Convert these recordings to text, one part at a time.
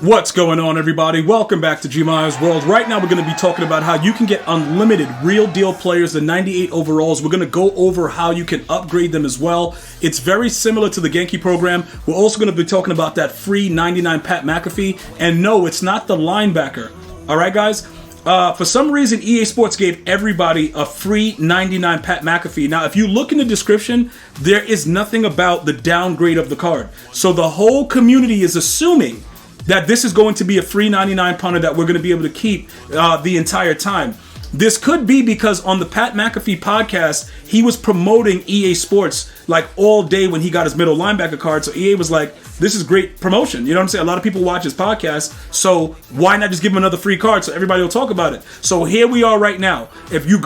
What's going on, everybody? Welcome back to GmiasWorld. Right now we're going to be talking about how you can get unlimited real deal players, the 98 overalls. We're going to go over how you can upgrade them as well. It's very similar to the Genki program. We're also going to be talking about that free 99 Pat McAfee. And no, it's not the linebacker. All right, guys? For some reason, EA Sports gave everybody a free 99 Pat McAfee. Now, if you look in the description, there is nothing about the downgrade of the card. So the whole community is assuming that this is going to be a free 99 punter that we're going to be able to keep the entire time. This could be because on the Pat McAfee podcast, he was promoting EA Sports like all day when he got his middle linebacker card. So EA was like, this is great promotion. You know what I'm saying? A lot of people watch his podcast, so why not just give him another free card so everybody will talk about it? So here we are right now. If you're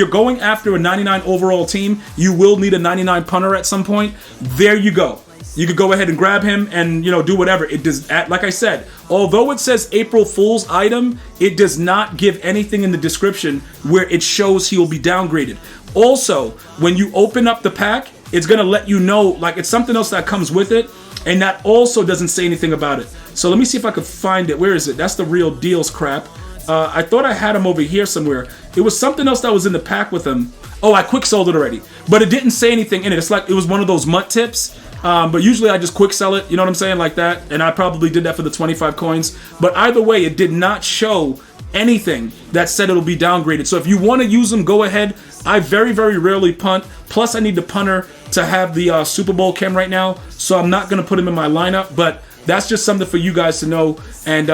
going after a 99 overall team, you will need a 99 punter at some point. There you go. You could go ahead and grab him and, do whatever. It does, like I said, although it says April Fool's item, it does not give anything in the description where it shows he will be downgraded. Also, when you open up the pack, it's going to let you know, like, it's something else that comes with it, and that also doesn't say anything about it. So let me see if I could find it. Where is it? That's the real deals crap. I thought I had him over here somewhere. It was something else that was in the pack with him. Oh, I quick sold it already. But it didn't say anything in it. It's like it was one of those MUT tips. But usually I just quick sell it, you know what I'm saying, like that. And I probably did that for the 25 coins. But either way, it did not show anything that said it'll be downgraded. So if you want to use them, go ahead. I very, very rarely punt. Plus, I need the punter to have the Super Bowl chem right now. So I'm not going to put him in my lineup. But that's just something for you guys to know and,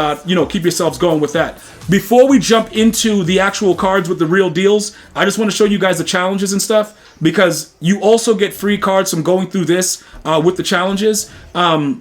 keep yourselves going with that. Before we jump into the actual cards with the real deals, I just want to show you guys the challenges and stuff, because you also get free cards from going through this with the challenges. The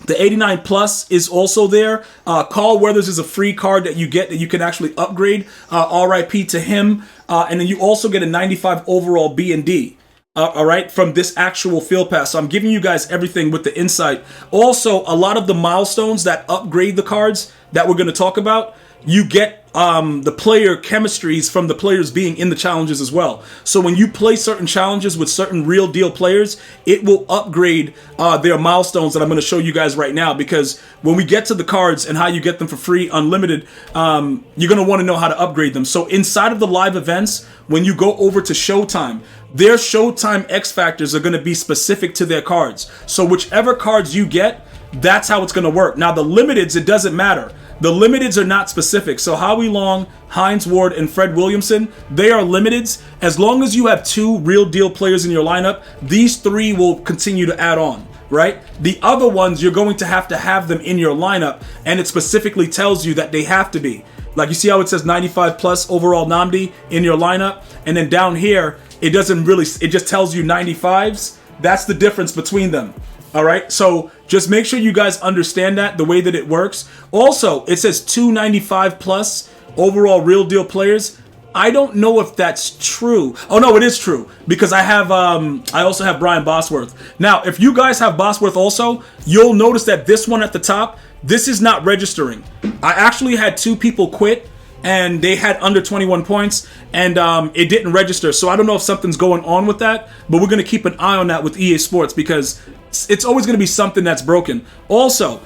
89 Plus is also there. Carl Weathers is a free card that you get that you can actually upgrade. RIP to him. And then you also get a 95 overall B and D. All right, from this actual field pass. So I'm giving you guys everything with the insight. Also, a lot of the milestones that upgrade the cards that we're going to talk about, you get the player chemistries from the players being in the challenges as well. So when you play certain challenges with certain real deal players, it will upgrade their milestones that I'm going to show you guys right now. Because when we get to the cards and how you get them for free, unlimited, you're going to want to know how to upgrade them. So inside of the live events, when you go over to Showtime, their Showtime X Factors are going to be specific to their cards. So whichever cards you get, that's how it's going to work. Now the limiteds, it doesn't matter. The limiteds are not specific. So Howie Long, Hines Ward, and Fred Williamson, they are limiteds. As long as you have 2 real deal players in your lineup, these 3 will continue to add on, right? The other ones, you're going to have them in your lineup, and it specifically tells you that they have to be. Like, you see how it says 95 plus overall Namdi in your lineup? And then down here, it just tells you 95s. That's the difference between them. All right, so just make sure you guys understand that, the way that it works. Also, it says 295 plus overall real deal players. I don't know if that's true. Oh no, it is true, because I also have Brian Bosworth. Now, if you guys have Bosworth also, you'll notice that this one at the top, this is not registering. I actually had 2 people quit, and they had under 21 points, and it didn't register. So I don't know if something's going on with that, but we're going to keep an eye on that with EA Sports, because it's always going to be something that's broken. Also,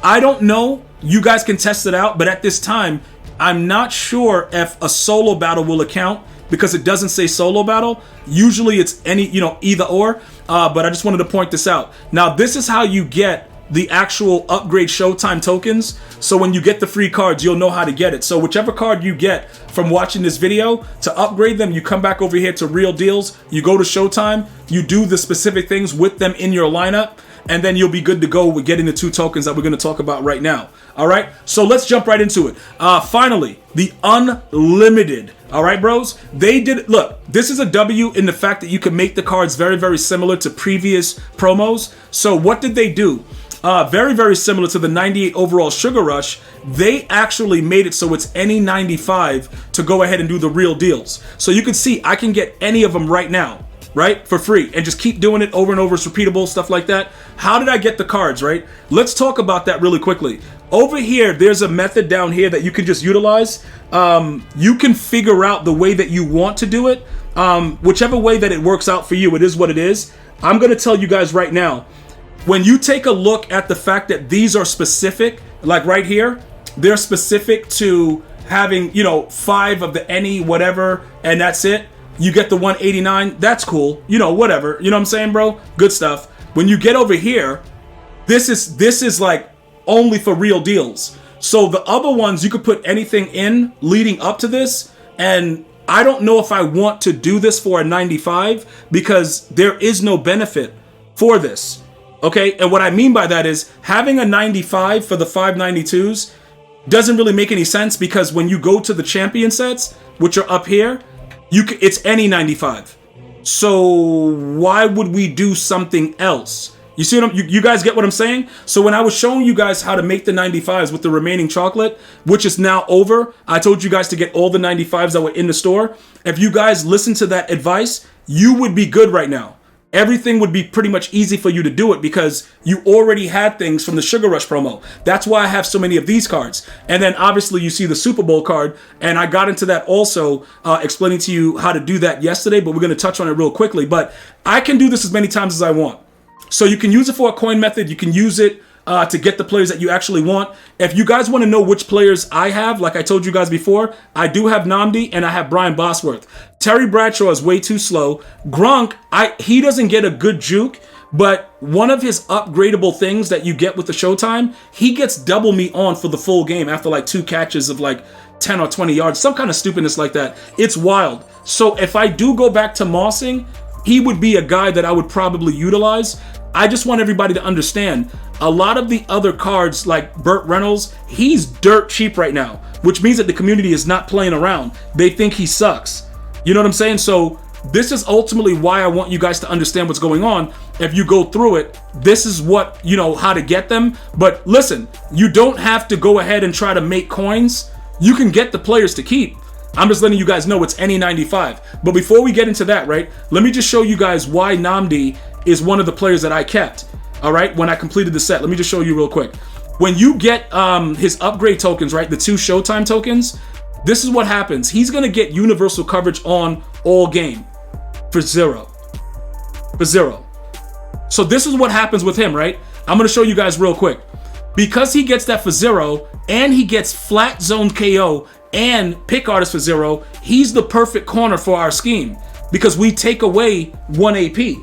I don't know, you guys can test it out, but at this time, I'm not sure if a solo battle will account, because it doesn't say solo battle. Usually it's either or, but I just wanted to point this out. Now, this is how you get the actual upgrade Showtime tokens. So when you get the free cards, you'll know how to get it. So whichever card you get from watching this video, to upgrade them, you come back over here to Real Deals, you go to Showtime, you do the specific things with them in your lineup, and then you'll be good to go with getting the 2 tokens that we're going to talk about right now. All right, so let's jump right into it. Finally, the unlimited. All right, bros, they did. Look, this is a W in the fact that you can make the cards very, very similar to previous promos. So what did they do? Very, very similar to the 98 overall Sugar Rush. They actually made it so it's any 95 to go ahead and do the real deals. So you can see I can get any of them right now, right, for free, and just keep doing it over and over. It's repeatable, stuff like that. How did I get the cards, right? Let's talk about that really quickly. Over here, there's a method down here that you can just utilize. You can figure out the way that you want to do it. Whichever way that it works out for you, it is what it is. I'm going to tell you guys right now, when you take a look at the fact that these are specific like right here, they're specific to having, you know, 5 of the any whatever, and that's it. You get the 189. That's cool. You know, whatever. You know what I'm saying, bro? Good stuff. When you get over here, this is like only for real deals. So the other ones, you could put anything in leading up to this, and I don't know if I want to do this for a 95 because there is no benefit for this. Okay, and what I mean by that is having a 95 for the 592s doesn't really make any sense because when you go to the champion sets, which are up here, it's any 95. So why would we do something else? You see what you guys get what I'm saying? So when I was showing you guys how to make the 95s with the remaining chocolate, which is now over, I told you guys to get all the 95s that were in the store. If you guys listen to that advice, you would be good right now. Everything would be pretty much easy for you to do it because you already had things from the Sugar Rush promo. That's why I have so many of these cards. And then obviously you see the Super Bowl card, and I got into that also, explaining to you how to do that yesterday, but we're going to touch on it real quickly. But I can do this as many times as I want. So you can use it for a coin method. You can use it to get the players that you actually want. If you guys want to know which players I have, like I told you guys before, I do have Nnamdi and I have Brian Bosworth. Terry Bradshaw is way too slow. Gronk, he doesn't get a good juke, but one of his upgradable things that you get with the Showtime, he gets double me on for the full game after like 2 catches of like 10 or 20 yards, some kind of stupidness like that. It's wild. So if I do go back to mossing, he would be a guy that I would probably utilize. I just want everybody to understand, a lot of the other cards like Burt Reynolds, he's dirt cheap right now, which means that the community is not playing around. They think he sucks. You know what I'm saying? So this is ultimately why I want you guys to understand what's going on. If you go through it, this is what, you know, how to get them. But listen, you don't have to go ahead and try to make coins. You can get the players to keep. I'm just letting you guys know it's any 95. But before we get into that, right, let me just show you guys why Nnamdi is one of the players that I kept, all right, when I completed the set. Let me just show you real quick. When you get his upgrade tokens, right, the 2 Showtime tokens, this is what happens. He's going to get universal coverage on all game for 0. For 0. So this is what happens with him, right? I'm going to show you guys real quick. Because he gets that for 0, and he gets flat zone KO and pick artist for 0, he's the perfect corner for our scheme because we take away 1 AP.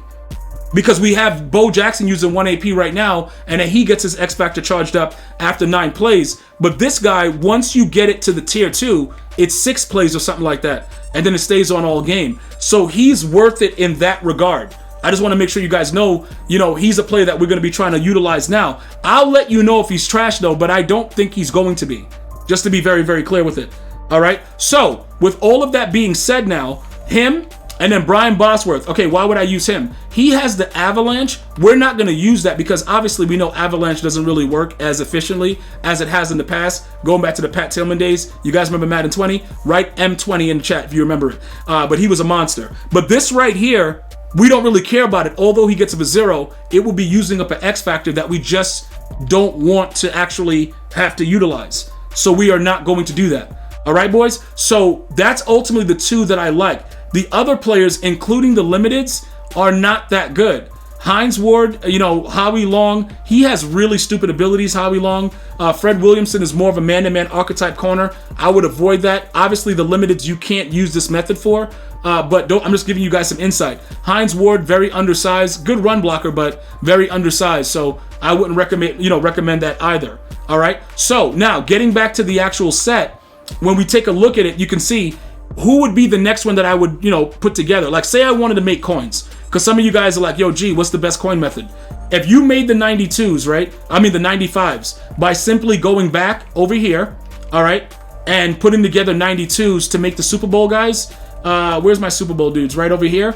Because we have Bo Jackson using 1 AP right now, and then he gets his X Factor charged up after 9 plays. But this guy, once you get it to the tier 2, it's 6 plays or something like that, and then it stays on all game. So he's worth it in that regard. I just want to make sure you guys know, you know, he's a player that we're going to be trying to utilize now. I'll let you know if he's trash though, but I don't think he's going to be. Just to be very, very clear with it. All right. So with all of that being said now, him and then Brian Bosworth. Okay, why would I use him? He has the Avalanche. We're not going to use that because obviously we know Avalanche doesn't really work as efficiently as it has in the past. Going back to the Pat Tillman days. You guys remember Madden 20? Write M20 in the chat if you remember it. But he was a monster. But this right here, we don't really care about it. Although he gets up a 0, it will be using up an X factor that we just don't want to actually have to utilize. So we are not going to do that. All right, boys? So that's ultimately the 2 that I like. The other players, including the limiteds, are not that good. Hines Ward, you know, Howie Long, he has really stupid abilities, Howie Long. Fred Williamson is more of a man-to-man archetype corner. I would avoid that. Obviously, the limiteds you can't use this method for, but I'm just giving you guys some insight. Hines Ward, very undersized, good run blocker, but very undersized, so I wouldn't recommend that either. All right, so now getting back to the actual set, when we take a look at it, you can see who would be the next one that I would, you know, put together. Like, say I wanted to make coins, because some of you guys are like, yo, G, what's the best coin method? If you made the 92s, right? I mean the 95s, by simply going back over here, all right, and putting together 92s to make the Super Bowl guys. Where's my Super Bowl dudes? Right over here.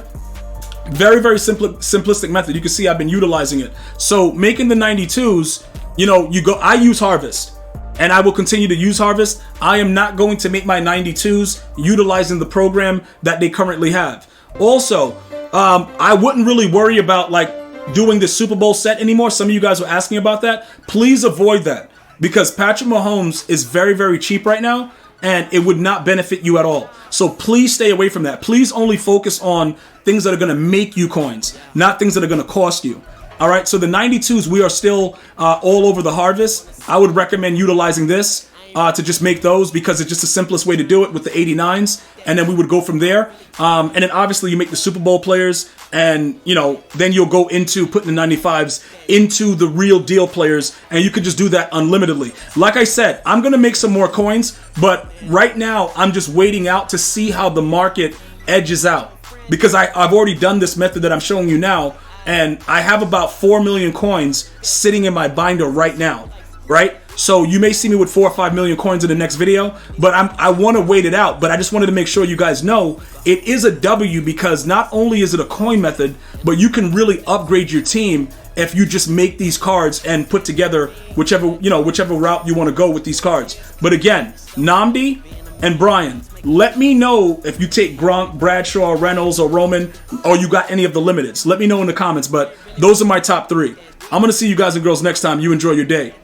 Very, very simplistic method. You can see I've been utilizing it. So making the 92s, you know, I use Harvest. And I will continue to use Harvest. I am not going to make my 92s utilizing the program that they currently have. Also, I wouldn't really worry about like doing the Super Bowl set anymore. Some of you guys were asking about that. Please avoid that because Patrick Mahomes is very, very cheap right now and it would not benefit you at all. So please stay away from that. Please only focus on things that are going to make you coins, not things that are going to cost you. All right, so the 92s, we are still all over the harvest. I would recommend utilizing this to just make those, because it's just the simplest way to do it with the 89s, and then we would go from there. And then obviously you make the Super Bowl players, and then you'll go into putting the 95s into the real deal players, and you could just do that unlimitedly. Like I said, I'm gonna make some more coins, but right now I'm just waiting out to see how the market edges out, because I've already done this method that I'm showing you now, and I have about 4 million coins sitting in my binder right now, right? So you may see me with 4 or 5 million coins in the next video, but I want to wait it out. But I just wanted to make sure you guys know it is a W, because not only is it a coin method, but you can really upgrade your team if you just make these cards and put together whichever route you want to go with these cards. But again, Nnamdi and Brian, let me know if you take Gronk, Bradshaw, Reynolds, or Roman, or you got any of the limiteds. Let me know in the comments, but those are my top 3. I'm going to see you guys and girls next time. You enjoy your day.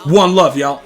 One love, y'all.